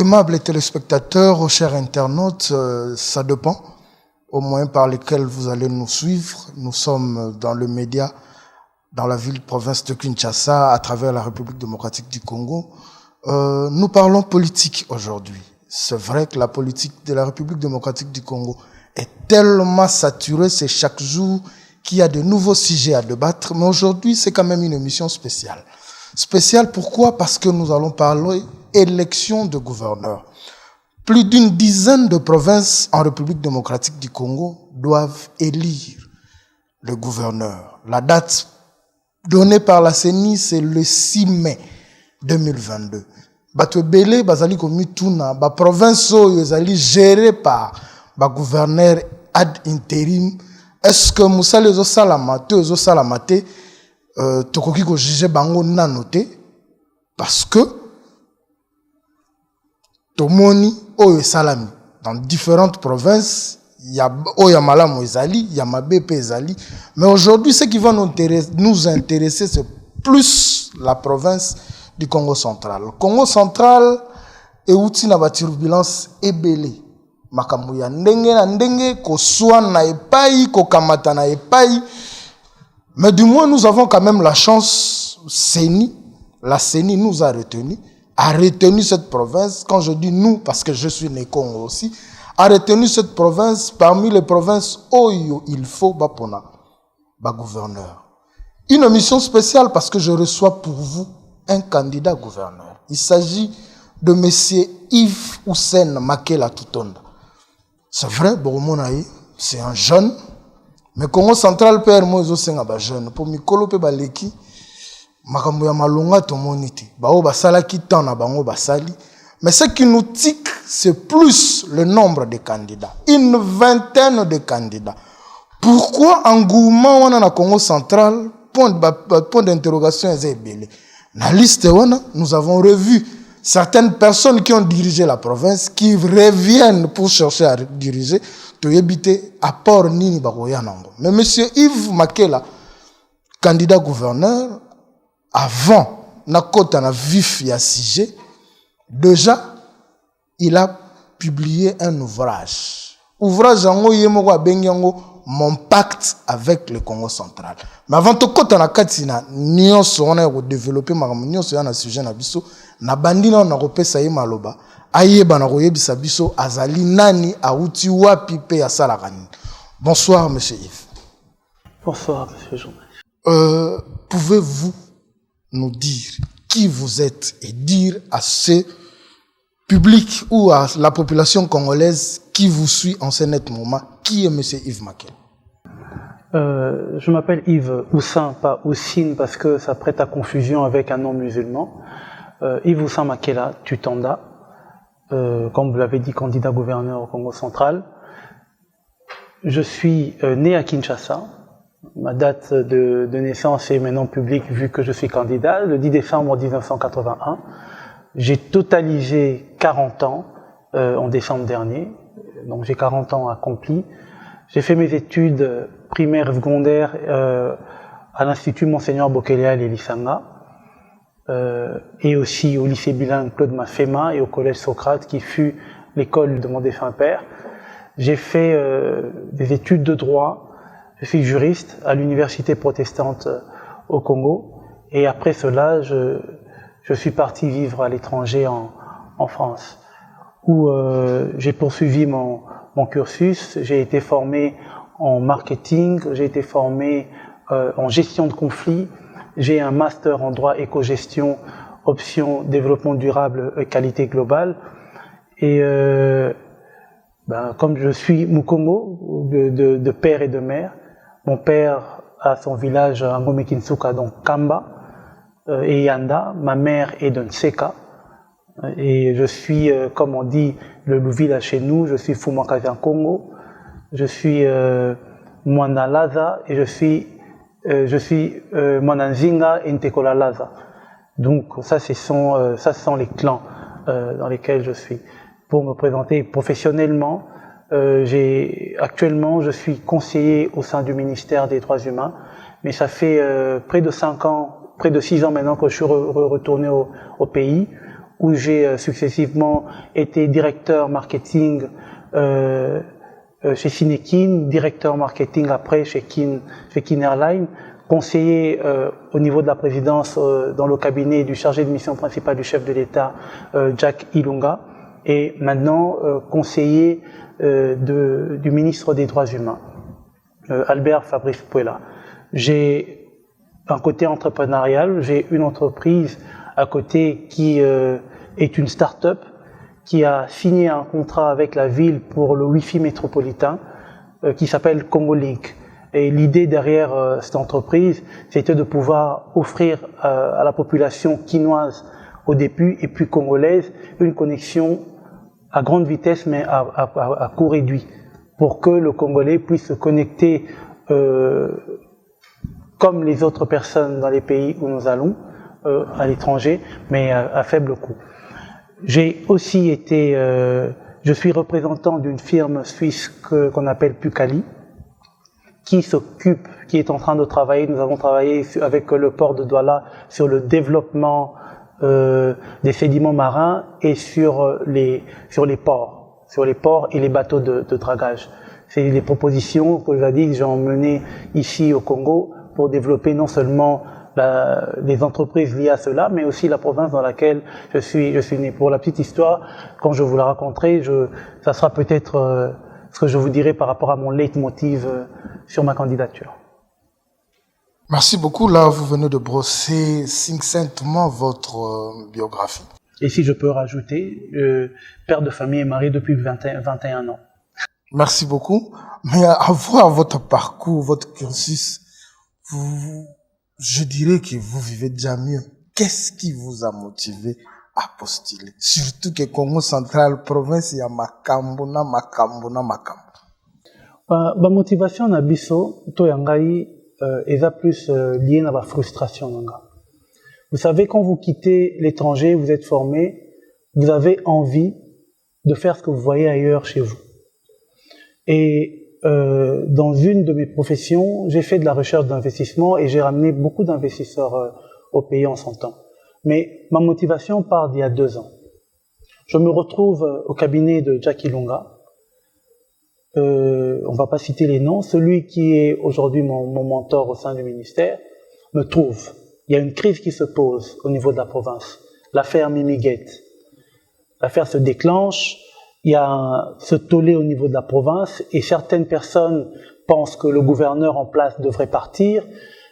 Aimables téléspectateurs, chers internautes, ça dépend au moins par lesquels vous allez nous suivre. Nous sommes dans le média, dans la ville-province de Kinshasa, à travers la République démocratique du Congo. Nous parlons politique aujourd'hui. C'est vrai que la politique de la République démocratique du Congo est tellement saturée, c'est chaque jour qu'il y a de nouveaux sujets à débattre. Mais aujourd'hui, c'est quand même une émission spéciale. Spéciale pourquoi? Parce que nous allons parler élection de gouverneurs. Plus d'une dizaine de provinces en République démocratique du Congo doivent élire le gouverneur. La date donnée par la CENI, c'est le 6 mai 2022. Bato belé bazali komi tuna ba province oyo ezali gérée par ba gouverneur ad intérim. Est-ce que musala ezo salama to ezo salama te tokoki ko juger bango nano te parce que tomoni oyo salami dans différentes provinces, il y a oya malamu ezali, il y a mabe pe ezali, mais aujourd'hui ce qui va nous intéresser c'est plus la province du Congo central. Le Congo central est outil na ba turbulence ebele. Makambo ya ndenge na ndenge ko soa na epai ko kamata na epai. Mais du moins nous avons quand même la chance, la CENI nous a retenu cette province. Quand je dis nous parce que je suis né Congo aussi, a retenu cette province parmi les provinces où il faut bapona ba gouverneur. Une mission spéciale parce que je reçois pour vous un candidat gouverneur. Il s'agit de monsieur Yves Hussein Makela Tutonda. C'est vrai, Boromonaï, c'est un jeune, mais Congo central père Moïse Senga ba jeune pour mikolo pe baleki makambo ya malonga to monité. Ba o basala ki tana bango basali. Mais ce qui nous tique, c'est plus le nombre de candidats. Une vingtaine de candidats. Pourquoi engouement on a Congo central? Point d'interrogation est belé. Dans la liste, nous avons revu certaines personnes qui ont dirigé la province, qui reviennent pour chercher à diriger, to yebite apport nini bakoyanango. Mais monsieur Yves Makela, candidat gouverneur, avant, na kota na vif ya sujet, déjà, il a publié un ouvrage. Ouvrage en yemoko abengiango Mon pacte avec le Congo central. Mais avant tout, quand on a katina, nyonso on a développé makambo nyonso na sujet na biso, na bandina on a repesa ye maloba, ayeba na koyebisa biso azali nani auti wapi pe ya salakani. Bonsoir monsieur Yves. Bonsoir monsieur Jean. Pouvez-vous nous dire qui vous êtes et dire à ce public ou à la population congolaise qui vous suit en ce net moment, qui est M. Yves Makela? Je m'appelle Yves Hussein, pas Houssine parce que ça prête à confusion avec un nom musulman. Yves Hussein Makela Tutonda, comme vous l'avez dit, candidat gouverneur au Congo central. Je suis né à Kinshasa. Ma date de naissance est maintenant publique vu que je suis candidat, le 10 décembre 1981. J'ai totalisé 40 ans en décembre dernier, donc j'ai 40 ans accomplis. J'ai fait mes études primaires et secondaires à l'Institut Monseigneur Bokeléal et Lisanga, et aussi au lycée bilingue Claude Mafema et au collège Socrate qui fut l'école de mon défunt père. J'ai fait des études de droit, je suis juriste à l'université protestante au Congo, et après cela je suis parti vivre à l'étranger en France, où j'ai poursuivi mon cursus. J'ai été formé en marketing, j'ai été formé en gestion de conflits, j'ai un master en droit éco-gestion, option développement durable et qualité globale. Et comme je suis Mukongo, de père et de mère, mon père a son village à Ngome-Kinsuka, donc Kamba, et Yanda, ma mère est de Nseka, et je suis, comme on dit, le village chez nous, je suis Fumakazian Congo, je suis Mwanalaza, et je suis Mwananzinga et Ntekola Laza. Donc ça, ce sont les clans dans lesquels je suis. Pour me présenter professionnellement, actuellement, je suis conseiller au sein du ministère des Droits Humains, mais ça fait près de 6 ans maintenant que je suis retourné au pays, où j'ai successivement été directeur marketing chez Cinekin, directeur marketing après chez Kin Airlines, conseiller au niveau de la présidence dans le cabinet du chargé de mission principal du chef de l'État, Jack Ilunga, et maintenant conseiller du ministre des Droits Humains, Albert Fabrice Puela. J'ai un côté entrepreneurial, j'ai une entreprise à côté qui est une start-up qui a signé un contrat avec la ville pour le Wi-Fi métropolitain qui s'appelle Congo Link. Et l'idée derrière cette entreprise, c'était de pouvoir offrir à la population quinoise au début et puis congolaise une connexion à grande vitesse mais à coût réduit pour que le Congolais puisse se connecter comme les autres personnes dans les pays où nous allons, à l'étranger, mais à faible coût. J'ai aussi été, je suis représentant d'une firme suisse qu'on appelle Pucali, qui est en train de travailler, nous avons travaillé avec le port de Douala sur le développement des sédiments marins et sur les ports et les bateaux de dragage. C'est des propositions que j'ai emmenées ici au Congo pour développer non seulement les entreprises liées à cela, mais aussi la province dans laquelle je suis né. Pour la petite histoire, quand je vous la raconterai, ça sera peut-être ce que je vous dirai par rapport à mon leitmotiv sur ma candidature. Merci beaucoup. Là, vous venez de brosser succinctement votre biographie. Et si je peux rajouter, père de famille et marié depuis 21 ans. Merci beaucoup. Mais à voir votre parcours, votre cursus, je dirais que vous vivez déjà mieux. Qu'est-ce qui vous a motivé à postuler? Surtout que Congo Central, province, il y a makambo. Ma motivation na biso, to yangai, est plus liée à ma frustration. Vous savez, quand vous quittez l'étranger, vous êtes formé, vous avez envie de faire ce que vous voyez ailleurs chez vous. Et dans une de mes professions, j'ai fait de la recherche d'investissement et j'ai ramené beaucoup d'investisseurs au pays en son temps. Mais ma motivation part d'il y a 2 ans. Je me retrouve au cabinet de Jack Ilunga. On va pas citer les noms. Celui qui est aujourd'hui mon mentor au sein du ministère me trouve. Il y a une crise qui se pose au niveau de la province. L'affaire Mimigate. L'affaire se déclenche. Il y a ce tollé au niveau de la province et certaines personnes pensent que le gouverneur en place devrait partir,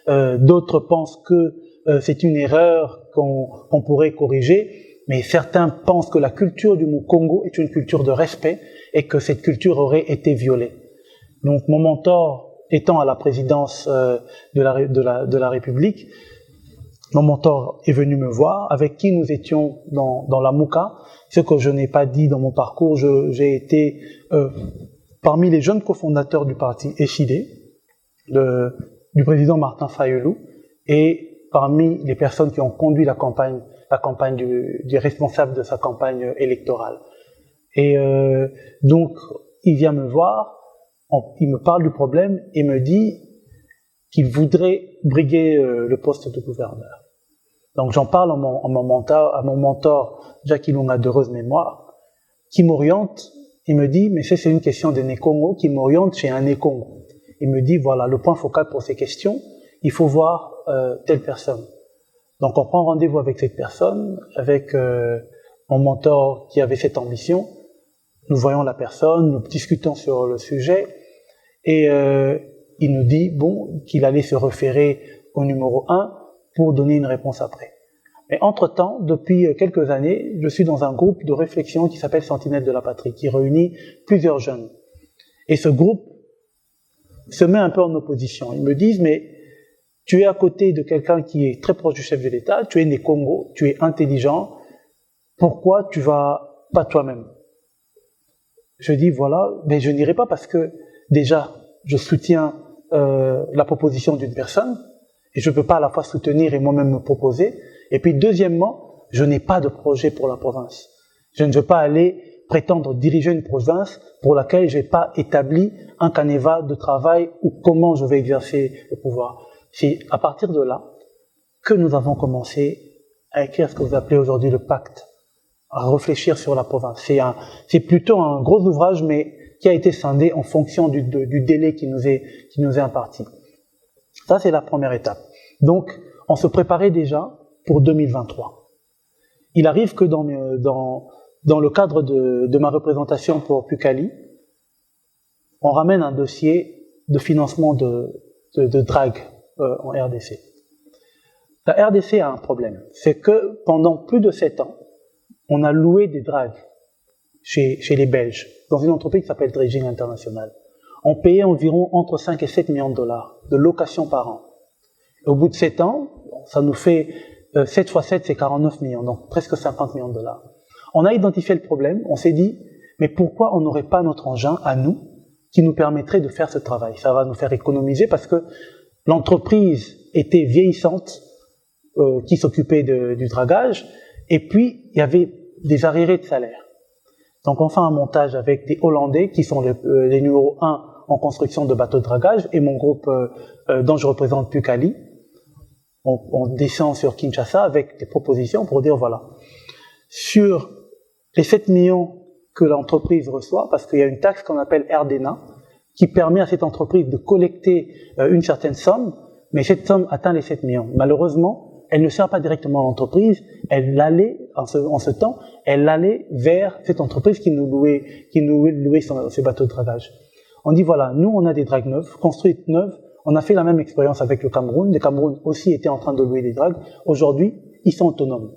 d'autres pensent que c'est une erreur qu'on pourrait corriger, mais certains pensent que la culture du Congo est une culture de respect et que cette culture aurait été violée. Donc mon mentor étant à la présidence de la République, mon mentor est venu me voir, avec qui nous étions dans la Mouka. Ce que je n'ai pas dit dans mon parcours, j'ai été parmi les jeunes cofondateurs du parti Echidé, du président Martin Fayoulou, et parmi les personnes qui ont conduit la campagne du responsable de sa campagne électorale. Et donc, il vient me voir, il me parle du problème et me dit qu'il voudrait briguer le poste de gouverneur. Donc j'en parle à mon mentor, Jack Ilunga d'heureuse mémoire, qui m'oriente, il me dit, mais c'est une question de Nékongo, qui m'oriente chez un Nékongo. Il me dit, voilà, le point focal pour ces questions, il faut voir telle personne. Donc on prend rendez-vous avec cette personne, avec mon mentor qui avait cette ambition. Nous voyons la personne, nous discutons sur le sujet, et il nous dit, bon, qu'il allait se référer au numéro 1 pour donner une réponse après. Mais entre-temps, depuis quelques années, je suis dans un groupe de réflexion qui s'appelle Sentinelle de la Patrie, qui réunit plusieurs jeunes. Et ce groupe se met un peu en opposition. Ils me disent, mais tu es à côté de quelqu'un qui est très proche du chef de l'État, tu es né Congo, tu es intelligent, pourquoi tu vas pas toi-même? Je dis, voilà, mais je n'irai pas parce que déjà, je soutiens la proposition d'une personne, et je ne peux pas à la fois soutenir et moi-même me proposer. Et puis deuxièmement, je n'ai pas de projet pour la province. Je ne veux pas aller prétendre diriger une province pour laquelle je n'ai pas établi un canevas de travail ou comment je vais exercer le pouvoir. C'est à partir de là que nous avons commencé à écrire ce que vous appelez aujourd'hui le pacte réfléchir sur la province. C'est plutôt un gros ouvrage, mais qui a été scindé en fonction du délai qui nous est imparti. Ça, c'est la première étape. Donc, on se préparait déjà pour 2023. Il arrive que dans le cadre de ma représentation pour Pukali, on ramène un dossier de financement de drague en RDC. La RDC a un problème, c'est que pendant plus de 7 ans, on a loué des dragues chez les Belges, dans une entreprise qui s'appelle Dredging International. On payait environ entre 5 et 7 millions de dollars de location par an. Et au bout de 7 ans, ça nous fait 7 fois 7, c'est 49 millions, donc presque 50 millions de dollars. On a identifié le problème, on s'est dit, mais pourquoi on n'aurait pas notre engin à nous qui nous permettrait de faire ce travail? Ça va nous faire économiser parce que l'entreprise était vieillissante, qui s'occupait du dragage, et puis il y avait des arriérés de salaire. Donc on fait un montage avec des Hollandais qui sont les numéros 1 en construction de bateaux de dragage, et mon groupe dont je représente Pukali. On descend sur Kinshasa avec des propositions pour dire voilà, sur les 7 millions que l'entreprise reçoit, parce qu'il y a une taxe qu'on appelle RDNA, qui permet à cette entreprise de collecter une certaine somme, mais cette somme atteint les 7 millions. Malheureusement, elle ne sert pas directement à l'entreprise, elle allait, en ce temps, elle allait vers cette entreprise qui nous louait ses bateaux de dragage. On dit voilà, nous on a des dragues neuves, construites neuves, on a fait la même expérience avec le Cameroun. Le Cameroun aussi était en train de louer des dragues. Aujourd'hui, ils sont autonomes.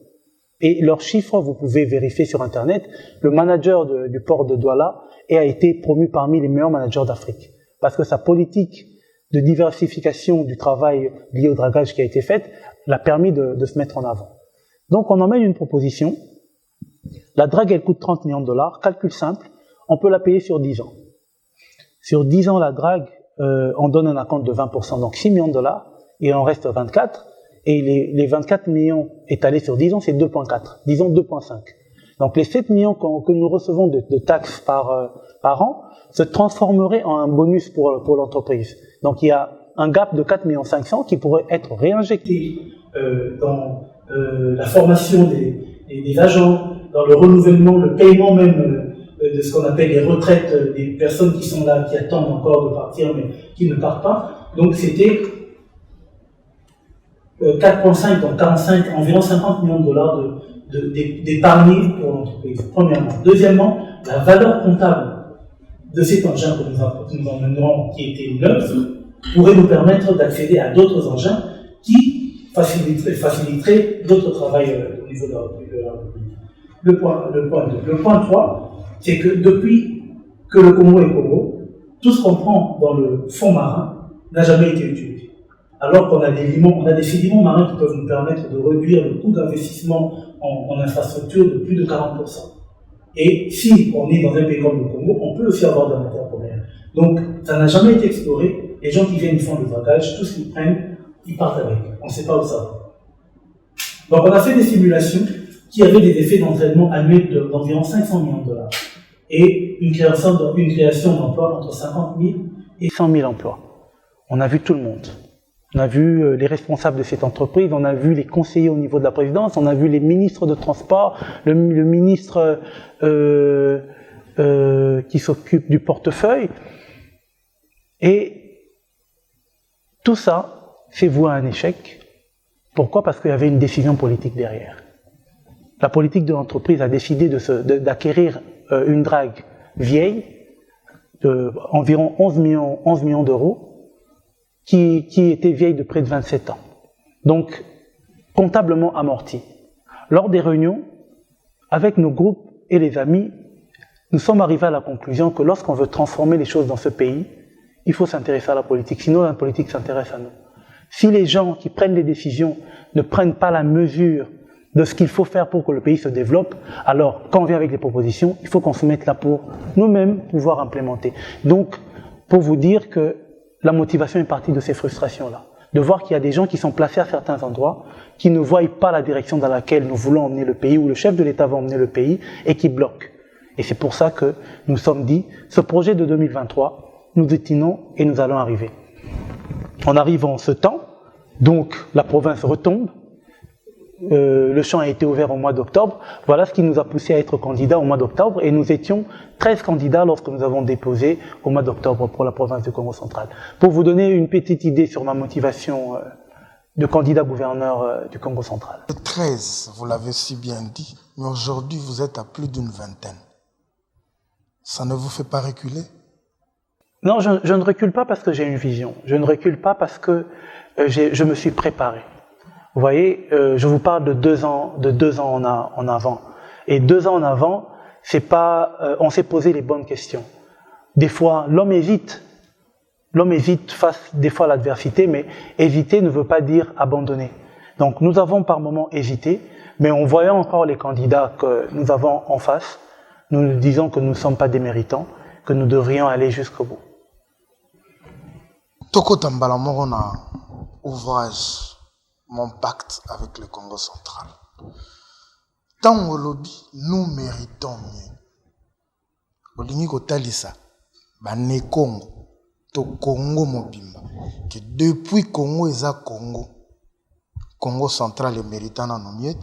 Et leurs chiffres, vous pouvez vérifier sur Internet. Le manager du port de Douala a été promu parmi les meilleurs managers d'Afrique. Parce que sa politique de diversification du travail lié au dragage qui a été faite l'a permis de se mettre en avant. Donc on emmène une proposition. La drague, elle coûte 30 millions de dollars. Calcul simple, on peut la payer sur 10 ans. Sur 10 ans, la drague, on donne un acompte de 20%, donc 6 millions de dollars, et on reste 24. Et les 24 millions étalés sur 10 ans, c'est 2,4. Disons 2,5. Donc les 7 millions que nous recevons de taxes par an se transformeraient en un bonus pour l'entreprise. Donc il y a un gap de 4,5 millions qui pourrait être réinjecté dans la formation des agents, dans le renouvellement, le paiement même de ce qu'on appelle les retraites des personnes qui sont là, qui attendent encore de partir, mais qui ne partent pas. Donc c'était 4,5, donc 45, environ 50 millions de dollars d'épargne pour l'entreprise, premièrement. Deuxièmement, la valeur comptable de cet engin que nous emmènerons, qui était neuf, pourrait nous permettre d'accéder à d'autres engins qui faciliteraient d'autres travail au niveau de la République. Le point 3, c'est que depuis que le Congo est Congo, tout ce qu'on prend dans le fond marin n'a jamais été utilisé. Alors qu'on a des sédiments marins qui peuvent nous permettre de réduire le coût d'investissement en infrastructure de plus de 40%. Et si on est dans un pays comme le Congo, on peut aussi avoir de la matière première. Donc, ça n'a jamais été exploré. Les gens qui viennent, ils font le dragage, tout ce qu'ils prennent, ils partent avec. On ne sait pas où ça va. Donc, on a fait des simulations qui avaient des effets d'entraînement annuels d'environ 500 millions de dollars. Et une création d'emplois entre 50 000 et 100 000 emplois. On a vu tout le monde. On a vu les responsables de cette entreprise, on a vu les conseillers au niveau de la présidence, on a vu les ministres de transport, le ministre qui s'occupe du portefeuille. Et tout ça fait vouer à un échec. Pourquoi? Parce qu'il y avait une décision politique derrière. La politique de l'entreprise a décidé d'acquérir une drague vieille, environ 11 millions d'euros, qui était vieille de près de 27 ans. Donc, comptablement amortie. Lors des réunions, avec nos groupes et les amis, nous sommes arrivés à la conclusion que lorsqu'on veut transformer les choses dans ce pays, il faut s'intéresser à la politique, sinon la politique s'intéresse à nous. Si les gens qui prennent les décisions ne prennent pas la mesure de ce qu'il faut faire pour que le pays se développe, alors quand on vient avec les propositions, il faut qu'on se mette là pour nous-mêmes pouvoir implémenter. Donc, pour vous dire que la motivation est partie de ces frustrations-là. De voir qu'il y a des gens qui sont placés à certains endroits, qui ne voient pas la direction dans laquelle nous voulons emmener le pays, ou le chef de l'État va emmener le pays, et qui bloquent. Et c'est pour ça que nous sommes dit, ce projet de 2023, nous détenons et nous allons arriver. En arrivant en ce temps, donc la province retombe, le champ a été ouvert au mois d'octobre. Voilà ce qui nous a poussé à être candidats au mois d'octobre. Et nous étions 13 candidats lorsque nous avons déposé au mois d'octobre pour la province du Congo central. Pour vous donner une petite idée sur ma motivation de candidat gouverneur du Congo central. 13, vous l'avez si bien dit, mais aujourd'hui vous êtes à plus d'une vingtaine. Ça ne vous fait pas reculer? Non, je ne recule pas parce que j'ai une vision. Je ne recule pas parce que je me suis préparé. Vous voyez, je vous parle de 2 ans en avant. Et 2 ans en avant, c'est pas, on s'est posé les bonnes questions. Des fois, l'homme hésite face des fois à l'adversité, mais hésiter ne veut pas dire abandonner. Donc nous avons par moments hésité, mais en voyant encore les candidats que nous avons en face, nous nous disons que nous ne sommes pas des méritants, que nous devrions aller jusqu'au bout. Toko Tambala Morona, ouvrage, mon pacte avec le Congo central. Tant au lobby, nous méritons mieux. Olingi Kotalisa, Bané Congo. Congo mobimba que depuis Congo eza Congo central et méritant en mieux.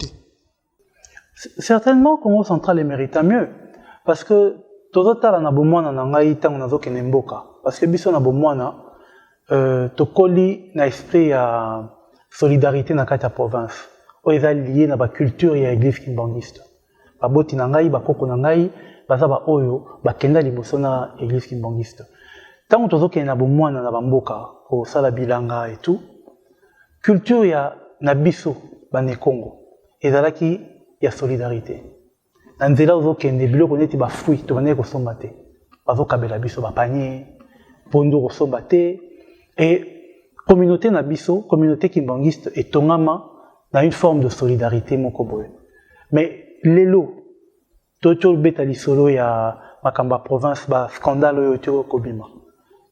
Certainement Congo central est méritant mieux parce que tozotala na bomwana na ngai tango nazokende mboka parce que biso na bomwana tokoli na esprit ya solidarité na kati ya province oyo eza lié na ba culture ya église kimbangiste baboti na ngai bakoko na ngai baza ba oyo bakenda liboso na église kimbangiste. Tant que nous avons bomwana na bamboka au sala bilanga et tout, culture ya nabiso bane Congo ezalaki ya solidarité. Na nzela ozokende biloko neti ba fruit to bane ko somba te. Bazokabela biso ba panier, pondo ko somba te et communauté nabiso, communauté kimbangiste et tongama na une forme de solidarité moko boye. Mais lelo tocho betali solo ya makamba province ba scandale oyo to kobima.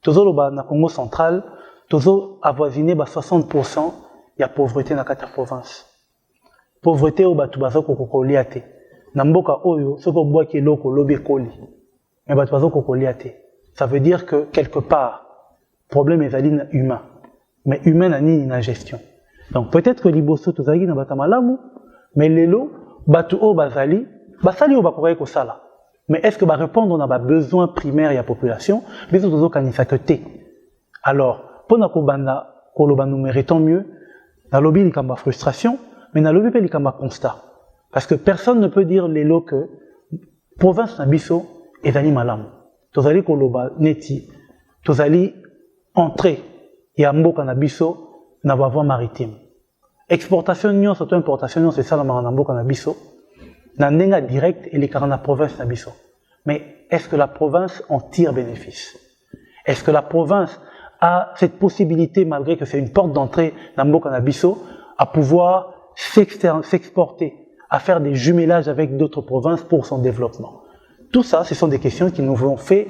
Tozo na Congo central, tozo avoisiné 60% ya pauvreté na kati ya province. Pauvreté au batu bazoko kokolia te. Na mboka oyo soko bwaki eloko lobi ekoli. Mais batu bazoko kokolia te. Ça veut dire que quelque part problème ezali humain. Mais humain na nini na gestion. Donc peut-être que liboso tozali na bata malamu, mais lelo batu o bazali, basali o bakokai ko sala. Mais est-ce que va répondre à nos besoins primaires de la population? Les autres kanisa que té. Alors, pour nous méritons mieux, dans le lobby il y a frustration, mais dans le lobby il y a constat. Parce que personne ne peut dire les lots que province nabiso est ani malam. Tozali koloba neti, tozali entrer et amboka nabiso na voie maritime. Exportation nyon surtout importation nyon c'est ça la maranamboka nabiso. Na nenga direct et les la province nabiso. Mais est-ce que la province en tire bénéfice? Est-ce que la province a cette possibilité, malgré que c'est une porte d'entrée dans Mboka nabiso, à pouvoir s'exporter, à faire des jumelages avec d'autres provinces pour son développement? Tout ça, ce sont des questions qui nous ont fait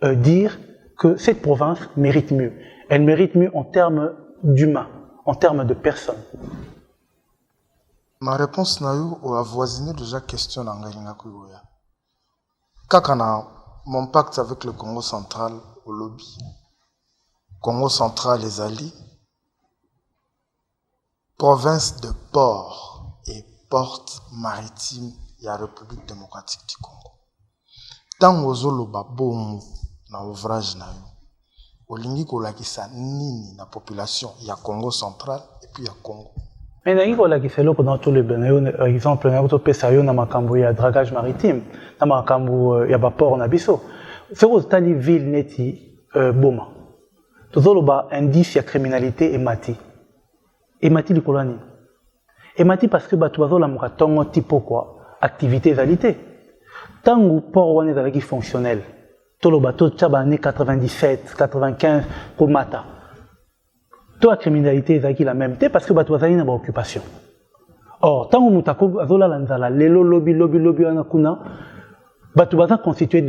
dire que cette province mérite mieux. Elle mérite mieux en termes d'humains, en termes de personnes. Ma réponse n'a eu au avoisiné déjà question dans Ngalingakuyoya. Kakana, mon pacte avec le Congo central au lobby. Congo central les alliés. Province de port et porte maritime de la République démocratique du Congo. Tant ozoloba bomu na ouvrage na yo. Olingi kolakisa nini na population ya Congo central et puis ya Congo. Mais dans tous les exemple, na makambo ya dragage maritime, na makambo ya port na biso. C'est aux tali ville neti boma. Tozoloba indice ya criminalité et mati. Et mati likolani. Et mati parce que batu bazola mukatongo tipo quoi, activité zalité. Tangu port wane zalaki fonctionnel. Toloba to tchaba année 97, 95 ko mata. La criminalité est la même parce que tu as une occupation. Or, tant que tu as lelo lobby anakuna, tu vas constituer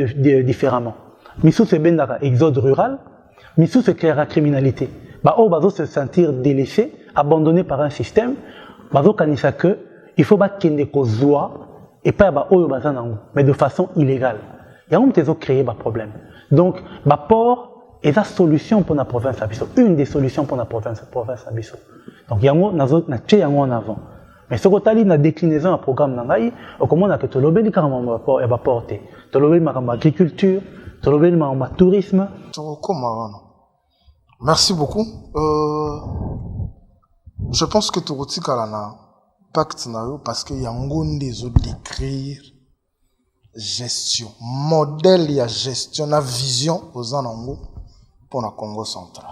différemment. Misou se bendaka exode rural, misou se créera criminalité. Bazo se sentir délaissé, abandonné par un système, bazo kanisa que il faut kende ko zoa et pas oyo bazanango, mais de façon illégale. Ya on tezo créer ba problème. Donc, port et la solution pour la province Abisso, une des solutions pour la province Abisso. Donc, yango nazo na tché yango en avant. Mais ce que tu as déclinaison un programme, comment on a que tu l'obéis carrément porté. Tu l'obéis ma agriculture, tu l'obéis ma tourisme. Merci beaucoup. Je pense que tu retiens un pacte parce qu'il y a un des autres d'écrire gestion, modèle et gestion, la vision aux anango pour le Congo central.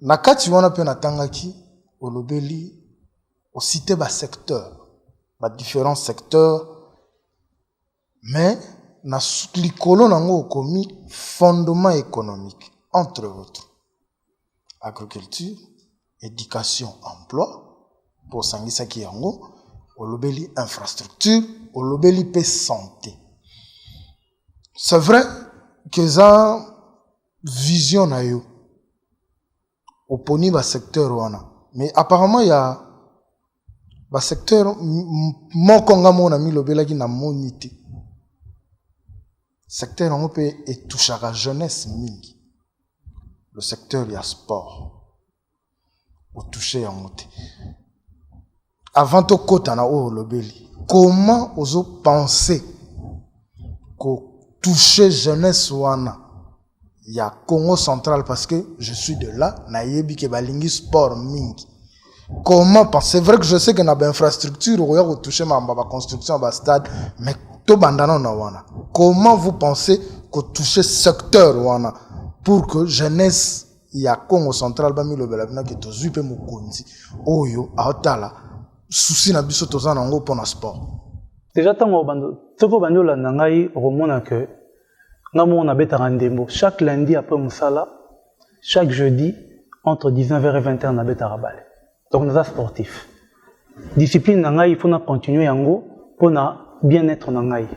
Nakati wana pe natangaki olobeli au cité ba secteur, ba différents secteurs, mais na likolo nango komi fondement économique entre autres agriculture, éducation, emploi pour sangisa ki yango olobeli infrastructure, olobeli pe santé. C'est vrai que ça vision na yo oponi ba secteur wana, mais apparemment il y a ba secteur mokonga mona mi lobela ki na monité secteur on peut et toucher à jeunesse mingi. Le secteur il y a sport au toucher en monté. Avant to kota na o lobeli, comment ozo penser ko toucher jeunesse wana il y a Congo central parce que je suis de là na yebi ke balingi sport mingi. Comment penser? C'est vrai que je sais que na ba infrastructure ou ya ko toucher ma construction ba stade mais to bandana na wana. Comment vous pensez que toucher secteur wana pour que jeunesse il y a Congo central ba mi lobela bina ke to zuipe mukonzi oyo aotala souci na biso toza nango pour na sport. Déjà tango bando toko bando la nangai romona que ngamo na beta rendez-vous chaque lundi après musala, chaque jeudi entre 19h et 20h na beta rabale. Donc nous sommes sportifs. Discipline nangai il faut na continuer yango pour na bien-être nangai.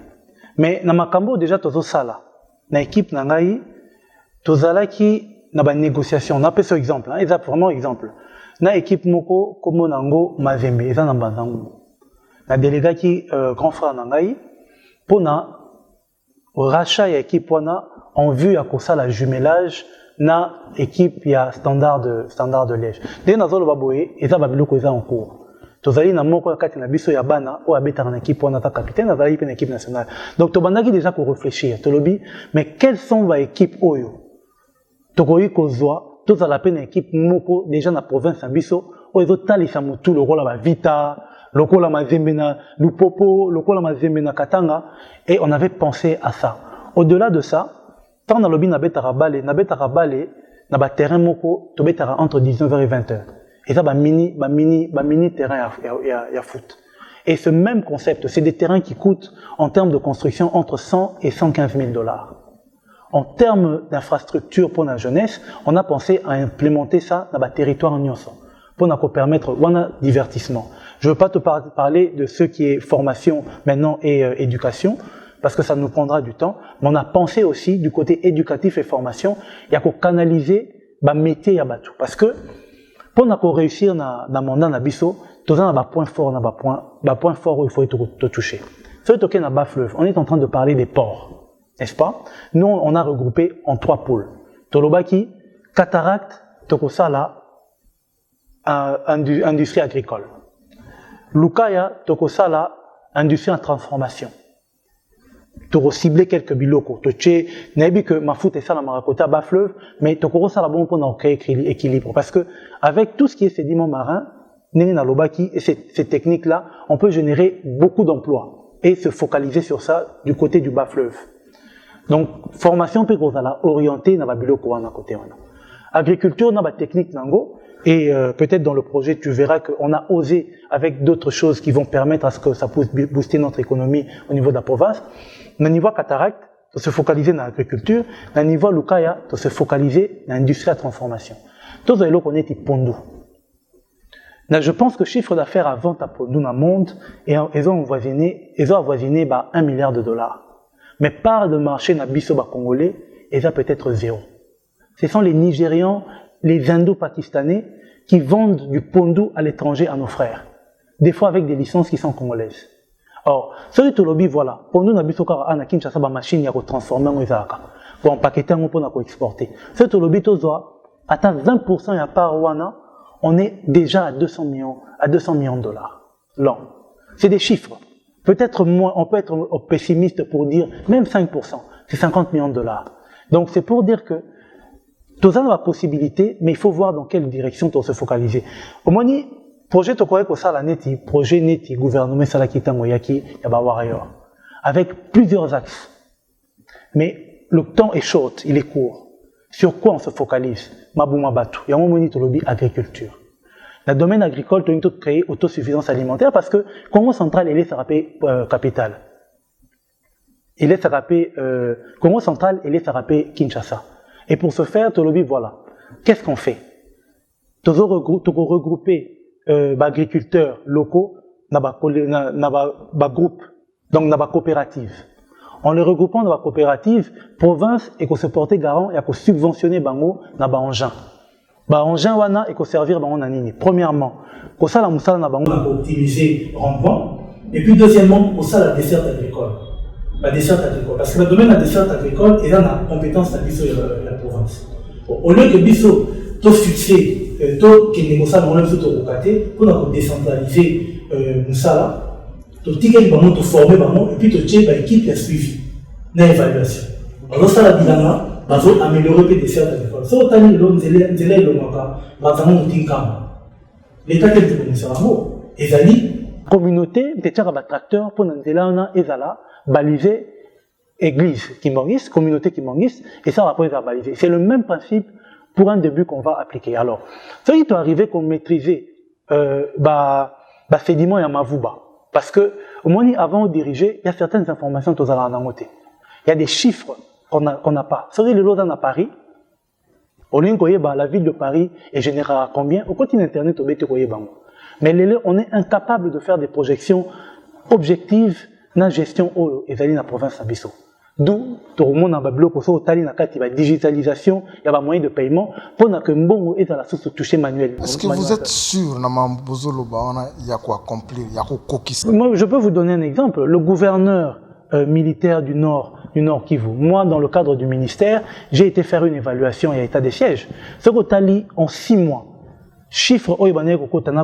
Mais na makambo déjà tozo sala. Na équipe nangai tozala ki na ba négociation. On a fait ce exemple, hein, exact vraiment exemple. Na équipe moko komo nango Mazembe, eza na banzango. Na délégat qui grand frère nangai pour na rachat ya équipe wana en vue à kosala jumelage na équipe ya standard de Liège. Dès nazolo baboye eza babiloko eza en cours. Tozali na moko kati na biso ya bana o abeta na équipe wana ta capitaine azali pe na équipe nationale. Donc tobandaki déjà ko réfléchir, to lobi mais quelles sont va équipe oyo tokoyi kozwa tozala pe na équipe moko déjà na province ya biso o ezo talisa mutu lokola ba Vita lokola Mazembe na Lupopo, lokola Mazembe na Katanga, et on avait pensé à ça. Au-delà de ça, tant dans le lobby na betarabale, na ba terrain moko, to betara entre 19h et 20h. Et ça ba mini terrain ya foot. Et ce même concept, c'est des terrains qui coûtent en termes de construction entre 100 et 115 000 $. En termes d'infrastructure pour la jeunesse, on a pensé à implémenter ça dans le territoire en Nyonso, pour nous permettre un divertissement. Je ne veux pas te parler de ce qui est formation maintenant et éducation, parce que ça nous prendra du temps, mais on a pensé aussi du côté éducatif et formation, il y a qu'à canaliser le métier à Batou. Parce que pour nous réussir dans le mandat de Bisso, tout ça, point fort, point fort où il faut te toucher. Sur le token à Bas-Fleuve, on est en train de parler des ports, n'est-ce pas? Nous, on a regroupé en 3 pôles. Tolobaki, cataracte, Tokosala, industrie agricole. Lukaya, Tokosala, industrie en transformation. Tu ciblé quelques biloko. Tu n'as que ma foot et ça la marakota à Bas-Fleuve, mais tu as la bon pour créer équilibre. Parce que, avec tout ce qui est sédiment marin, Néné Lobaki et ces techniques-là, on peut générer beaucoup d'emplois et se focaliser sur ça du côté du Bas-Fleuve. Donc, formation peut orientée dans la biloko à côté. Agriculture, dans la technique nango. Et peut-être dans le projet, tu verras qu'on a osé avec d'autres choses qui vont permettre à ce que ça puisse booster notre économie au niveau de la province. Au niveau cataracte, de se focaliser dans l'agriculture. Au niveau Lukaya, de se focaliser dans l'industrie de transformation. Tous les qu'on est Pondu. Je pense que le chiffre d'affaires à vente à Pondu dans le monde, ils ont avoisiné $1 milliard. Mais part de marché dans le congolais, ils ont peut-être 0. Ce sont les Nigérians, les Indo-Pakistanais qui vendent du pondu à l'étranger à nos frères. Des fois avec des licences qui sont congolaises. Or, celui de lobby, voilà, pondu na biso kaka ana Kinshasa ba machine ya ko transformer ngo ezaka. Pour empaqueter ngo pona ko exporter. Celui de lobby tozwa ata 20% ya par wana on est déjà à 200 millions de dollars l'an. C'est des chiffres. Peut-être moins, on peut être pessimiste pour dire même 5%, c'est 50 millions de dollars. Donc c'est pour dire que tout ça a la possibilité, mais il faut voir dans quelle direction on se focaliser. Au moins, projet projet neti gouvernement yaki avec plusieurs axes. Mais le temps est short, il est court. Sur quoi on se focalise? Mabouma Batu. Il y a un moment où agriculture. Dans le domaine agricole, on a créé autosuffisance alimentaire parce que Congo central, il est sarapé capitale. Il est sarapé Congo central, il est sarapé Kinshasa. Et pour ce faire, Tolobi, voilà. Qu'est-ce qu'on fait? Nous regrouper agriculteurs locaux dans un groupe, donc dans une coopérative. En les regroupant dans la coopérative, province et qu'on se porter garant et qu'on subventionner bango dans un engin. Engin wana et qu'on servir bango nanini. Premièrement, qu'on ça la moussala na bango pour optimiser rond-point. Et puis deuxièmement, qu'on ça la desserte agricole. La desserte agricole. Parce que le domaine de la desserte agricole est dans la compétence de la province. Bon, au lieu que biso tout succès, tout qui négocie dans le tout pour décentraliser moussala. Tu as formé et puis tu as une équipe qui a suivi l'évaluation. Alors, ça, la bilan, tu as amélioré les certes agricoles. Si tu as dit que tu as dit l'État qui est la communauté, tu as un tracteur pour baliser l'église qui mangisse, communauté qui mangisse, et ça va être balisé. C'est le même principe pour un début qu'on va appliquer. Alors, ce qui est arrivé qu'on maîtriser sédiment et Mavouba. Parce que, au moins, avant de diriger, il y a certaines informations que vous allez en noter. Il y a des chiffres qu'on n'a pas. Vous savez, le lot à Paris, au lieu de la ville de Paris est générée à combien? Au continent Internet, mais on est incapable de faire des projections objectives dans la gestion et dans la province d'Abisso. D'où, tout le monde a la digitalisation, il y a des moyens de paiement pour que Mbongo ait la source toucher manuel. Est-ce que vous êtes sûr qu'il y a quoi accomplir, il y a quoi conquister? Moi, je peux vous donner un exemple. Le gouverneur militaire du Nord Kivu, moi, dans le cadre du ministère, j'ai été faire une évaluation et état des sièges. Ce que Tali, en 6 mois, chiffre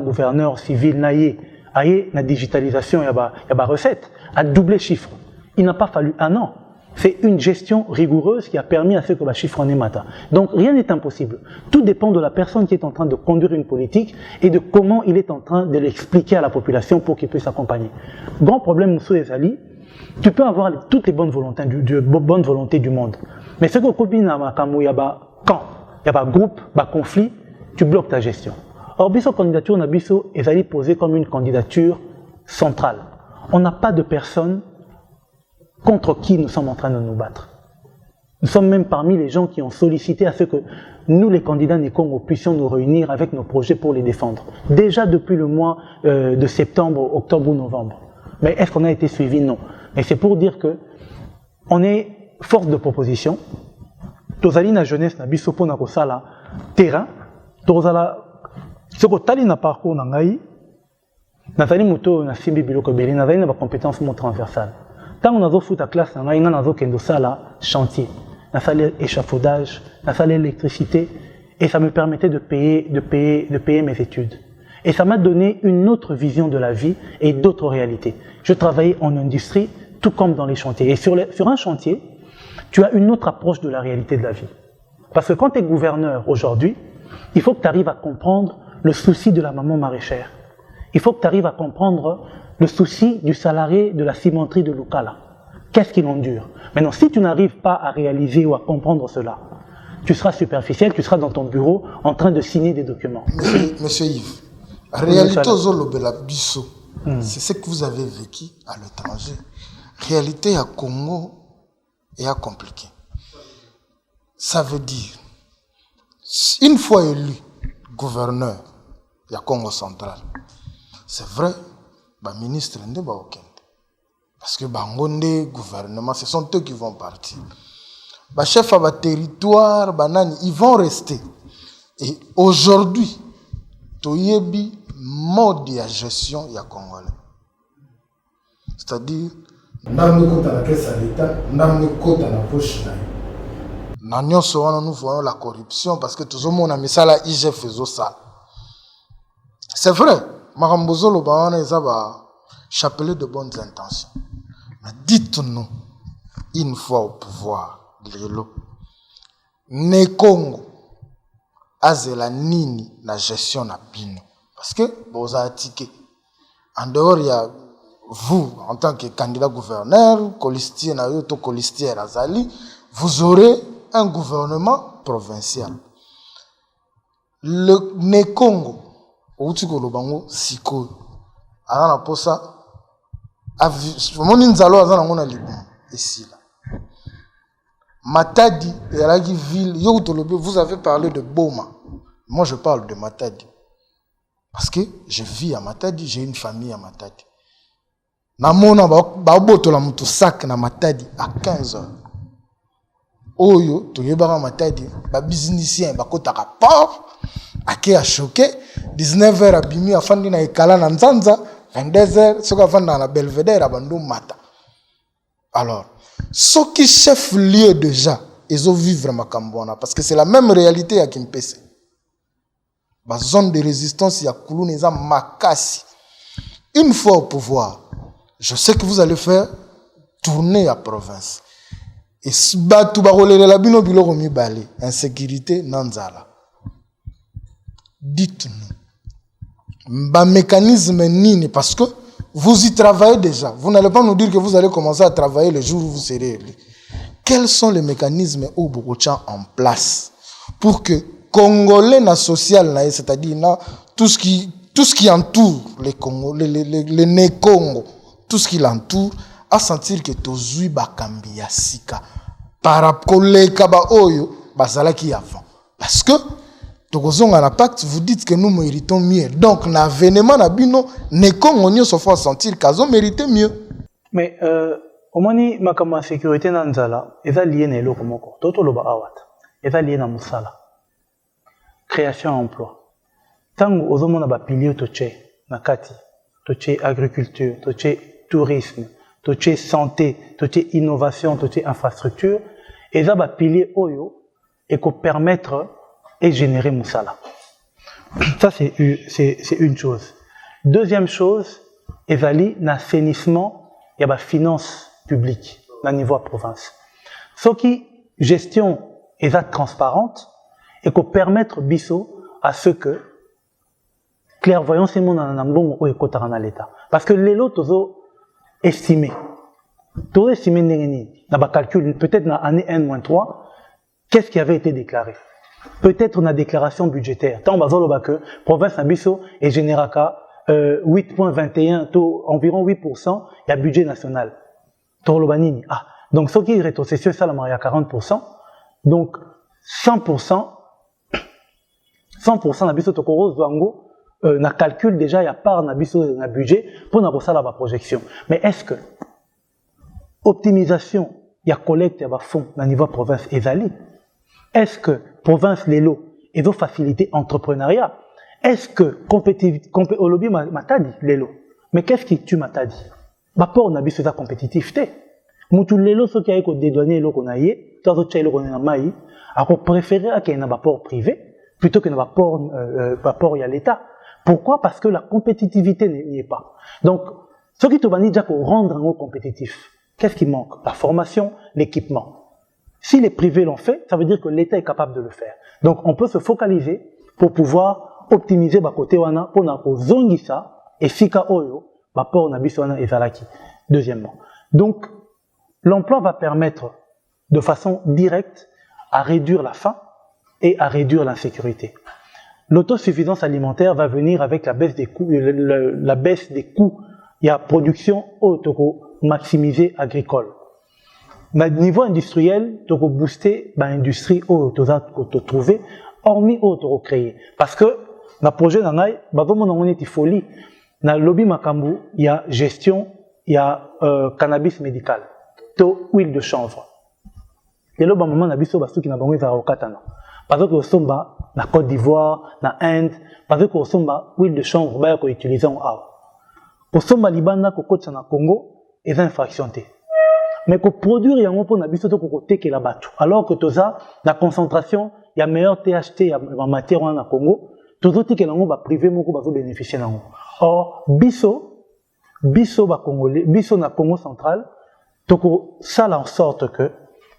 gouverneur civil, la digitalisation, il y a recette, a doublé chiffre. Il n'a pas fallu 1 an. C'est une gestion rigoureuse qui a permis à ce que le chiffre en est matin. Donc rien n'est impossible. Tout dépend de la personne qui est en train de conduire une politique et de comment il est en train de l'expliquer à la population pour qu'il puisse accompagner. Grand problème, Moussou Ezali, tu peux avoir toutes les bonnes volontés du monde. Mais ce que combine à Makamou, il y a quand, il y a groupe, conflit, tu bloques ta gestion. Or, Bisso candidature, on a Bisso Ezali posé comme une candidature centrale. On n'a pas de personne contre qui nous sommes en train de nous battre. Nous sommes même parmi les gens qui ont sollicité à ce que nous, les candidats Nekongo, puissions nous réunir avec nos projets pour les défendre. Déjà depuis le mois de septembre, octobre ou novembre. Mais est-ce qu'on a été suivi? Non. Mais c'est pour dire que on est force de proposition. Tozali na jeunesse na biso pona kosala terrain. Tozala ce que tali na parcours na ngai. Nazali moto na simbi biloko beli, nazali na compétence mo transversale. Tant on a fait la classe, on a un chantier, on a fait l'échafaudage, on a fait l'électricité, et ça me permettait de payer mes études. Et ça m'a donné une autre vision de la vie et d'autres réalités. Je travaillais en industrie, tout comme dans les chantiers. Et sur un chantier, tu as une autre approche de la réalité de la vie. Parce que quand tu es gouverneur aujourd'hui, il faut que tu arrives à comprendre le souci de la maman maraîchère. Il faut que tu arrives à comprendre le souci du salarié de la cimenterie de Lukala. Qu'est-ce qu'il endure? Maintenant, si tu n'arrives pas à réaliser ou à comprendre cela, tu seras superficiel, tu seras dans ton bureau en train de signer des documents. Monsieur Yves, réalité aux Bisso, c'est ce que vous avez vécu à l'étranger. Réalité à Congo est compliquée. Ça veut dire, une fois élu gouverneur, il y a Congo central. C'est vrai, ministre n'est pas aucun. Parce que Bangonde, gouvernement, ce sont eux qui vont partir. Chef à territoire, banani, ils vont rester. Et aujourd'hui, Toyebi, mode de gestion, il y a Congolais. C'est-à-dire, nous avons la caisse à l'État, nous avons la poche. Nous voyons la corruption parce que tout le monde a mis ça là, IG faisait ça. C'est vrai, Marambozolo Bawana est un chapelet de bonnes intentions. Mais dites-nous, une fois au pouvoir, Lilo, ne Congo, azela nini la gestion na bino. Parce que, vous avez tiqué. En dehors, il y a vous, en tant que candidat gouverneur, colistier na yoto colistier azali, vous aurez un gouvernement provincial. Le ne Congo, outiko lobango siko, ana na posa, moni nzalo azana ngona libu ici là. Matadi, Eragi ville, vous avez parlé de Boma. Moi je parle de Matadi. Parce que je vis à Matadi, j'ai une famille à Matadi. Namona baobotola mutu sac na Matadi à 15 heures. Oyo, toyebara Matadi, ba businessien bakotaka port, ake a choqué, 19 heures abimi afandi na ekala na Nzanza, 22 heures soka afanda na Belvedere abando mata. Alors, ceux qui chef lieu déjà, ils ont vivre Makambona parce que c'est la même réalité à Kimpese. La zone de résistance, il y a Koulouneza Makasi. Une fois au pouvoir, je sais que vous allez faire tourner la province. Et tout la bino biloko mibale, insécurité nanzala. Dites-nous, ba mécanisme nini parce que vous y travaillez déjà. Vous n'allez pas nous dire que vous allez commencer à travailler le jour où vous serez élu. Quels sont les mécanismes au Bogotcha en place pour que Congolais na social, c'est-à-dire tout ce qui entoure les Congo, les Né-Congo, tout ce qui l'entoure, à sentir que tozui bakambi ya sika par rapport kaba oyo bazala qui avant. Parce que Tokozonga na pacte, vous dites que nous méritons mieux. Donc, na vénement na bino, ne Congo nyo se font sentir qu'ils mérité mieux. Mais au moins ma sécurité na nzala, eza lié na eloko moko. Toto loba awat. Eza lié na musala. Création emploi. Tango ozomona ba pilier toche na kati, toche agriculture, toche tourisme, toche santé, toche innovation, toche infrastructure, eza ba pilier oyo et ko permettre et générer Moussala. Ça, c'est une chose. Deuxième chose, Ezali, l'assainissement, il y a la finance publique, au niveau de province. Ce qui, gestion, est transparente, et qu'on permettre biso à ce que, clairvoyant, c'est mon anambon ou écoutara l'État. Parce que les lots, estimé. Tout estimé n'engeni. N'a pas calcul, peut-être dans l'année 1-3, qu'est-ce qui avait été déclaré? Peut-être une déclaration budgétaire. Tant que que province Nabiso et Généraka 8,21, environ 8%, il y a budget national. Tolobanini. Ah, donc ce qui est rétrocession, ça, il y a 40%. Donc 100% Nabiso Tokoro Zwango, na calcul déjà, il y a part Nabiso na budget pour na ça la projection. Mais est-ce que optimisation, il y a collecte, il y a fonds na niveau province Ezali? Est-ce que province Lelo et vos facilités entrepreneuriat? Est-ce que au lobby matadi Lelo? Mais qu'est-ce qui tue matadi? Bah pour on a besoin de compétitivité. Moutou Lelo ce qui a été dédouané Lelo qu'on a yé, toi autres Lelo qu'on a maï, à quoi préférer à qu'il y ait un rapport privé plutôt qu'un rapport y a l'État. Pourquoi? Parce que la compétitivité n'y est pas. Donc ce qui te va dire pour rendre un compétitif, qu'est-ce qui manque? La formation, l'équipement. Si les privés l'ont fait, ça veut dire que l'État est capable de le faire. Donc, on peut se focaliser pour pouvoir optimiser ba côté wana pour na ko zongisa et fika oyo ba pour na biso wana ezalaki. Deuxièmement. Donc, l'emploi va permettre de façon directe à réduire la faim et à réduire l'insécurité. L'autosuffisance alimentaire va venir avec la baisse des coûts, la baisse des coûts. Il y a production auto maximisée agricole. Mais niveau industriel, tu peux booster l'industrie où tu as trouvé, hormis où tu as créé. Parce que, dans le projet d'Anaï, on est folie. Dans le lobby Makambu, il y a gestion, il y a cannabis médical, huile de chanvre. Et là, moment, on a vu ça qui n'a pas eu au Katana. Parce que somba, la Côte d'Ivoire, la Inde, parce que somba, huile de chanvre, bah, qu'on utilise en A. Pour somba libana, qu'on coach na Congo, et infraction. Mais qu'on produire y a un peu d'habitude de côté qui est là-bas. Alors que tout ça, la concentration, il y a meilleur THT en matière en Congo, tozotika nango ba privé moko bazo bénéficier nango. Or biso ba congolais, biso na Congo central, toko sala en sorte que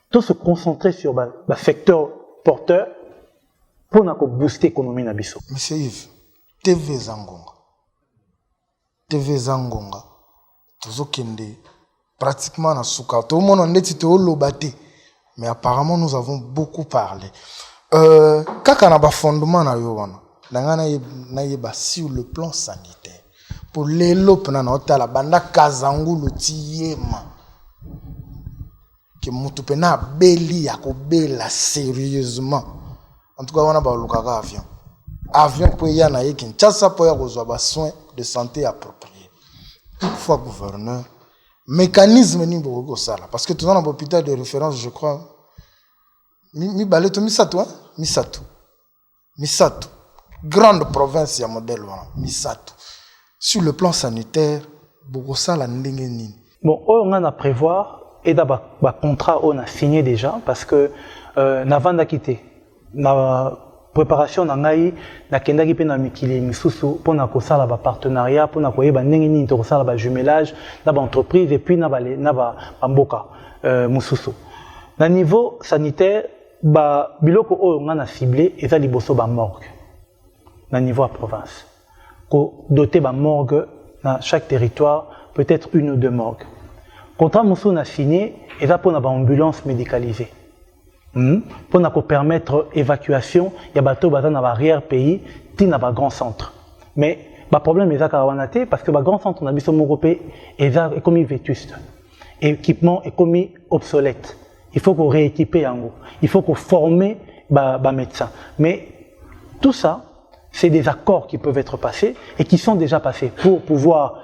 tout se concentrer sur ba secteur porteur pour na ko booster l'économie na biso. Monsieur Yves, TV Zangonga, tozokende pratiquement na suka. Tout le monde en est tité olobate, mais apparemment nous avons beaucoup parlé. Kaka na ba fondement na yo wana, na yeba sur le plan sanitaire. Pour lelo pena na otala banda kazangu lutiyema. Que mutu pena beli ya ko bela sérieusement. En tout cas, on a un avion. Avion pour y aller à Kinshasa pour y avoir soins de santé appropriés. Toutefois, gouverneur, mécanisme ni beaucoup ça là, parce que tout dans l'hôpital de référence, je crois, Misato, grande province y a modèle Misato. Sur le plan sanitaire, beaucoup ça là n'engeni. Bon, on a à prévoir et d'abord contrat on a signé déjà parce que n'avant d'acquitter. Na préparation na ngai na kendaki pe na mikili misusu pona ko sala ba partenariat pona ko yeba ndenge nini to ko sala ba jumelage na ba entreprise et puis na ba mboka mususu na niveau sanitaire ba biloko oyo nga na ciblé eza liboso ba morgue na niveau à province ko doter ba morgue na chaque territoire peut-être une ou deux morgues contrat mususu na signé eza pona ba ambulance médicalisée. Pour nous permettre l'évacuation, il y a bateau dans l'arrière-pays, qui n'a pas grand centre. Mais le problème est que parce que le grand centre, on a vu son européen, est comme vétuste. L'équipement est comme obsolète. Il faut qu'on rééquipe en gros. Il faut qu'on forme les médecins. Mais tout ça, c'est des accords qui peuvent être passés et qui sont déjà passés pour pouvoir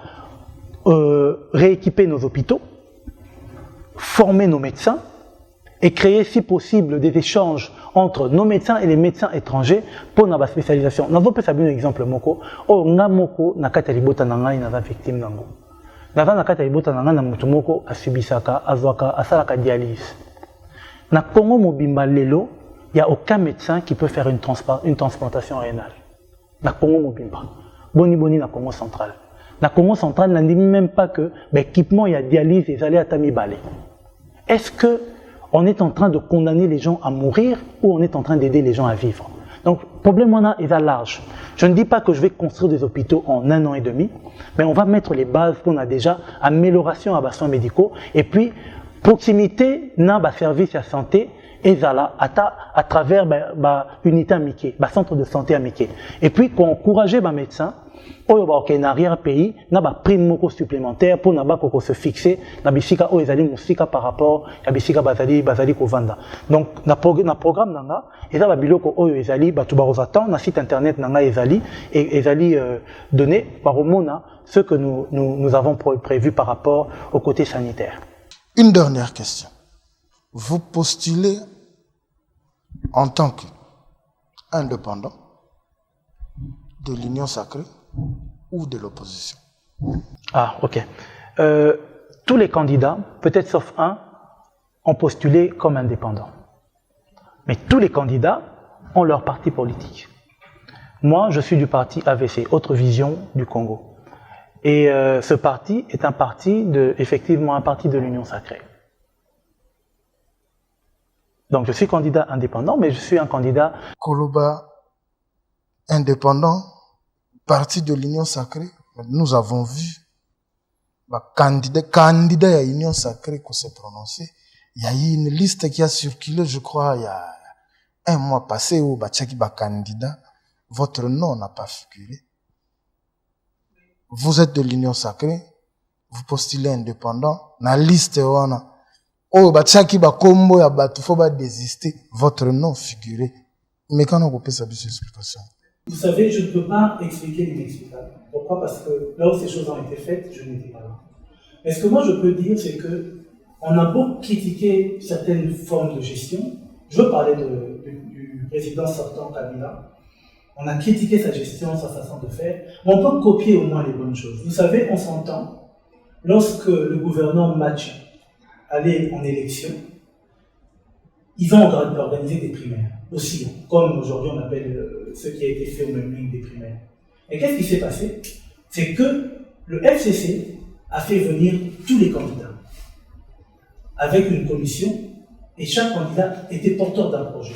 rééquiper nos hôpitaux, former nos médecins, et créer si possible des échanges entre nos médecins et les médecins étrangers pour notre spécialisation. Nous avons un exemple moko. Oh, nga moko na kata libota na ngai na victime nango. Na kata libota na ngai na mutu moko asubisaka, azwaka, asalaka dialyse. Na Congo mobimba lelo, il n'y a aucun médecin qui peut faire une transplantation rénale. Na Congo mobimba. Boni na Congo central. Na Congo central, n'a dit même pas que l'équipement il y a dialyse et allés à Tamibale. Est-ce que on est en train de condamner les gens à mourir ou on est en train d'aider les gens à vivre? Donc, le problème on a est à large. Je ne dis pas que je vais construire des hôpitaux en 1 an et demi, mais on va mettre les bases pour on a déjà amélioration à soins médicaux et puis proximité dans les services de santé et à travers unité amicale, centre de santé amicale. Et puis qu'on encourage les médecins en arrière-pays, na ba prime moko supplémentaire pour na ba ko se fixer na bisika o ezali musika par rapport à bisika bazali ko vanda. Donc na programme nanga eza ba biloko oyo ezali batu ba rozatan na site internet nanga ezali et ezali donné par omona ce que nous avons prévu par rapport au côté sanitaire. Une dernière question. Vous postulez en tant qu'indépendant de l'Union sacrée ou de l'opposition? Ah, ok. Tous les candidats, peut-être sauf un, ont postulé comme indépendants. Mais tous les candidats ont leur parti politique. Moi, je suis du parti AVC, Autre Vision du Congo. Et ce parti est effectivement un parti de l'Union sacrée. Donc je suis candidat indépendant, mais je suis un candidat... Koloba, indépendant, parti de l'Union sacrée, nous avons vu candidat à l'Union sacrée qui s'est prononcé. Il y a eu une liste qui a circulé, je crois, il y a 1 mois passé où Bachaki ba candidat, votre nom n'a pas figuré. Vous êtes de l'Union sacrée, vous postulez indépendant, la liste wana. Oh Bachaki ba kombo ya batu faut ba désister, votre nom figuré. Mais quand on peut savoir cette explication? Vous savez, je ne peux pas expliquer l'inexplicable. Pourquoi? Parce que là où ces choses ont été faites, je n'étais pas là. Mais ce que moi je peux dire, c'est que on a beau critiquer certaines formes de gestion. Je veux parler du président sortant Kabila. On a critiqué sa gestion, sa façon de faire. Mais on peut copier au moins les bonnes choses. Vous savez, on s'entend. Lorsque le gouverneur Mathieu allait en élection, Ils ont organisé des primaires aussi, comme aujourd'hui on appelle ce qui a été fait au même ligne des primaires. Et qu'est-ce qui s'est passé? C'est que le FCC a fait venir tous les candidats avec une commission et chaque candidat était porteur d'un projet.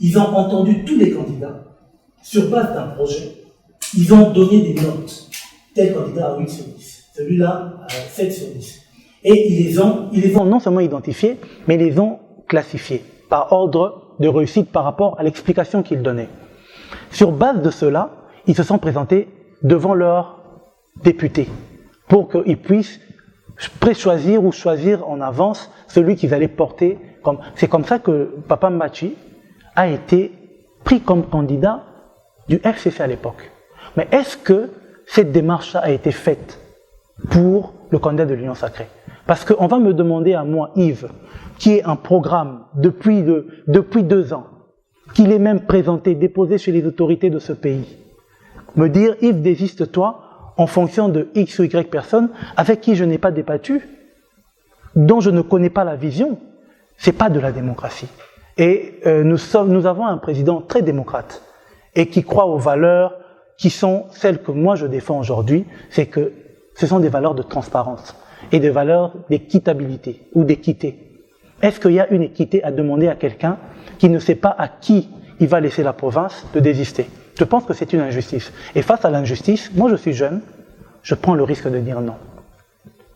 Ils ont entendu tous les candidats sur base d'un projet. Ils ont donné des notes. Tel candidat a 8 sur 10, celui-là a 7 sur 10. Et ils les ont non seulement identifiés, mais ils les ont classifiés par ordre de réussite par rapport à l'explication qu'ils donnaient. Sur base de cela, ils se sont présentés devant leurs députés pour qu'ils puissent préchoisir ou choisir en avance celui qu'ils allaient porter. C'est comme ça que Papa Mbachi a été pris comme candidat du FCC à l'époque. Mais est-ce que cette démarche-là a été faite pour le candidat de l'Union Sacrée? Parce qu'on va me demander à moi, Yves, qui est un programme depuis 2 ans, qu'il est même présenté, déposé chez les autorités de ce pays, me dire, Yves, désiste-toi en fonction de X ou Y personnes avec qui je n'ai pas débattu, dont je ne connais pas la vision, c'est pas de la démocratie. Et nous avons un président très démocrate et qui croit aux valeurs qui sont celles que moi je défends aujourd'hui, c'est que ce sont des valeurs de transparence et des valeurs d'équitabilité ou d'équité. Est-ce qu'il y a une équité à demander à quelqu'un qui ne sait pas à qui il va laisser la province de désister? Je pense que c'est une injustice. Et face à l'injustice, moi je suis jeune, je prends le risque de dire non.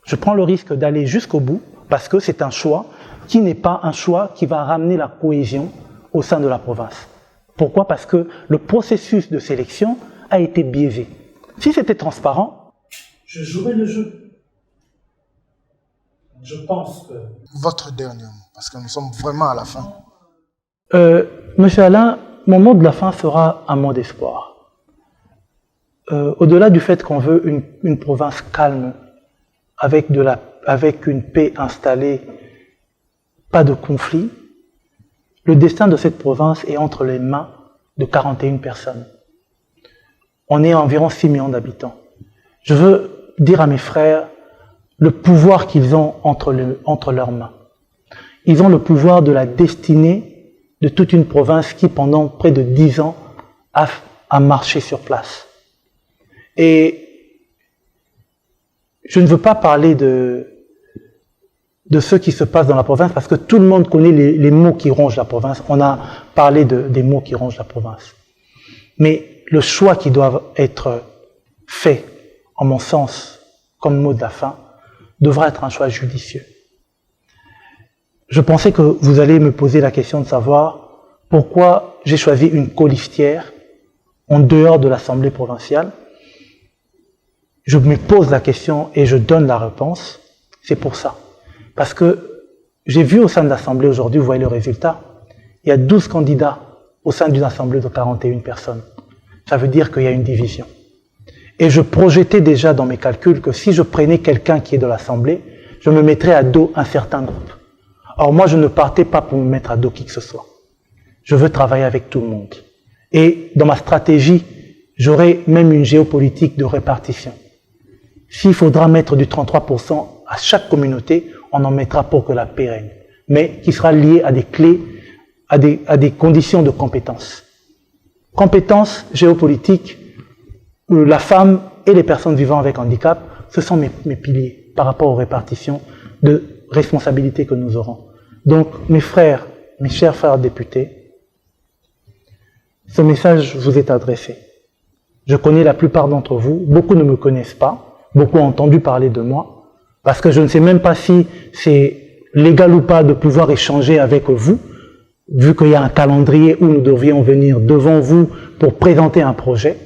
Je prends le risque d'aller jusqu'au bout parce que c'est un choix qui n'est pas un choix qui va ramener la cohésion au sein de la province. Pourquoi? Parce que le processus de sélection a été biaisé. Si c'était transparent, je jouerais le jeu. Je pense que... Votre dernier mot, parce que nous sommes vraiment à la fin. Monsieur Alain, mon mot de la fin sera un mot d'espoir. Au-delà du fait qu'on veut une province calme, avec une paix installée, pas de conflit, le destin de cette province est entre les mains de 41 personnes. On est à environ 6 millions d'habitants. Je veux dire à mes frères le pouvoir qu'ils ont entre leurs mains. Ils ont le pouvoir de la destinée de toute une province qui, pendant près de 10 ans, a marché sur place. Et je ne veux pas parler de ce qui se passe dans la province, parce que tout le monde connaît les maux qui rongent la province. On a parlé des maux qui rongent la province. Mais le choix qui doit être fait, en mon sens, comme mot de la fin, devra être un choix judicieux. Je pensais que vous allez me poser la question de savoir pourquoi j'ai choisi une colistière en dehors de l'Assemblée provinciale. Je me pose la question et je donne la réponse. C'est pour ça. Parce que j'ai vu au sein de l'Assemblée aujourd'hui, vous voyez le résultat, il y a 12 candidats au sein d'une Assemblée de 41 personnes. Ça veut dire qu'il y a une division. Et je projetais déjà dans mes calculs que si je prenais quelqu'un qui est de l'Assemblée, je me mettrais à dos un certain groupe. Or moi, je ne partais pas pour me mettre à dos qui que ce soit. Je veux travailler avec tout le monde. Et dans ma stratégie, j'aurai même une géopolitique de répartition. S'il faudra mettre du 33% à chaque communauté, on en mettra pour que la paix règne. Mais qui sera lié à des clés, à des conditions de compétence. Compétences géopolitiques, la femme et les personnes vivant avec handicap, ce sont mes piliers par rapport aux répartitions de responsabilités que nous aurons. Donc, mes frères, mes chers frères députés, ce message vous est adressé. Je connais la plupart d'entre vous, beaucoup ne me connaissent pas, beaucoup ont entendu parler de moi, parce que je ne sais même pas si c'est légal ou pas de pouvoir échanger avec vous, vu qu'il y a un calendrier où nous devrions venir devant vous pour présenter un projet.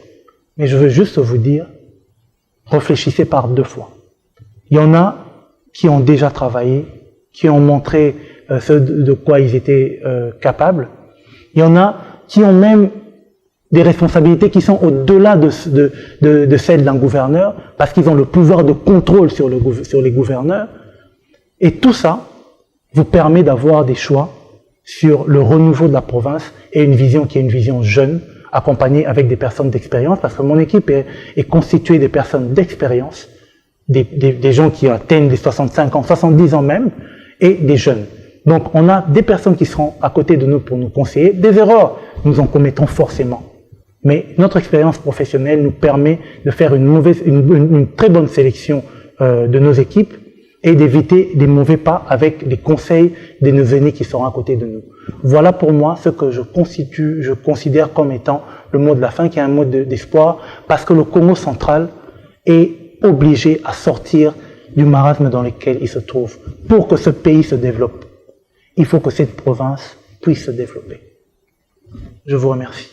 Mais je veux juste vous dire, réfléchissez par 2 fois. Il y en a qui ont déjà travaillé, qui ont montré ce de quoi ils étaient capables. Il y en a qui ont même des responsabilités qui sont au-delà de celles d'un gouverneur, parce qu'ils ont le pouvoir de contrôle sur les gouverneurs. Et tout ça vous permet d'avoir des choix sur le renouveau de la province et une vision qui est une vision jeune, accompagnée avec des personnes d'expérience, parce que mon équipe est constituée des personnes d'expérience, des gens qui atteignent les 65 ans, 70 ans même, et des jeunes. Donc, on a des personnes qui seront à côté de nous pour nous conseiller. Des erreurs, nous en commettons forcément. Mais notre expérience professionnelle nous permet de faire une très bonne sélection de nos équipes et d'éviter des mauvais pas avec les conseils de nos aînés qui seront à côté de nous. Voilà pour moi ce que je considère comme étant le mot de la fin, qui est un mot d'espoir, parce que le Congo central est obligé à sortir du marasme dans lequel il se trouve. Pour que ce pays se développe, il faut que cette province puisse se développer. Je vous remercie.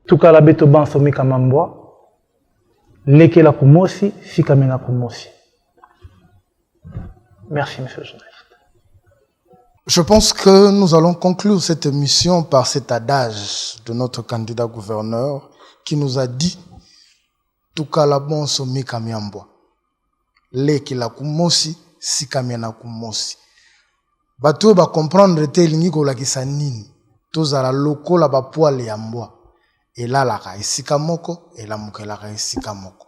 Tukala beto bansomi kamambwa. Lekela kumosi, sikamena kumosi. Merci, monsieur le journaliste. Je pense que nous allons conclure cette émission par cet adage de notre candidat gouverneur qui nous a dit Tukala bonsomi kamiambwa. Lekela kumosi, sikamena kumosi. Bato ba comprendre te lingi ko lakisa nini. Tozala loko la ba poale yambwa. Et là, la Raïsika Moko, et la Mukela Raïsika Moko.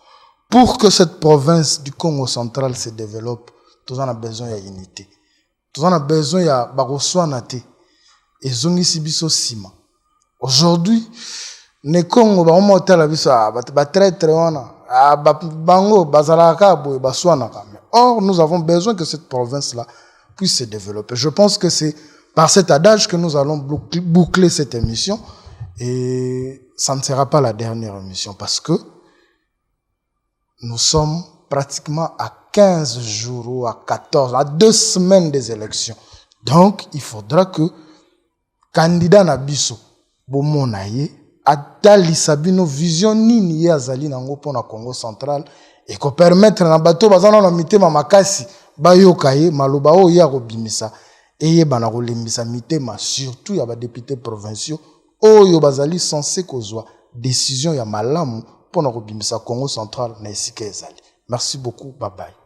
Pour que cette province du Congo central se développe, tous en a besoin d'unité. Tous en a besoin de Baroswanate. Et Zongi Sibiso Sima. Aujourd'hui, les Congo, ba on la biso, ba très très wana, bango, bazalaka, baswanaka. Or, nous avons besoin que cette province-là puisse se développer. Je pense que c'est par cet adage que nous allons boucler cette émission. Et ça ne sera pas la dernière émission parce que nous sommes pratiquement à 15 jours ou à 14, à 2 semaines des élections. Donc, il faudra que candidat Nabiso, Bomonaye, Atali Sabino, vision nini ya Zali Nango pour la Congo central et qu'on permette na bato bazana na mitema makasi bayokaye maloba o ya robimisa et bana rolembisa mitema surtout ya ba députés provinciaux. Oyo bazali censé kozwa décision ya malamu pour na robimisa Congo central na esika ezali. Merci beaucoup, bye bye.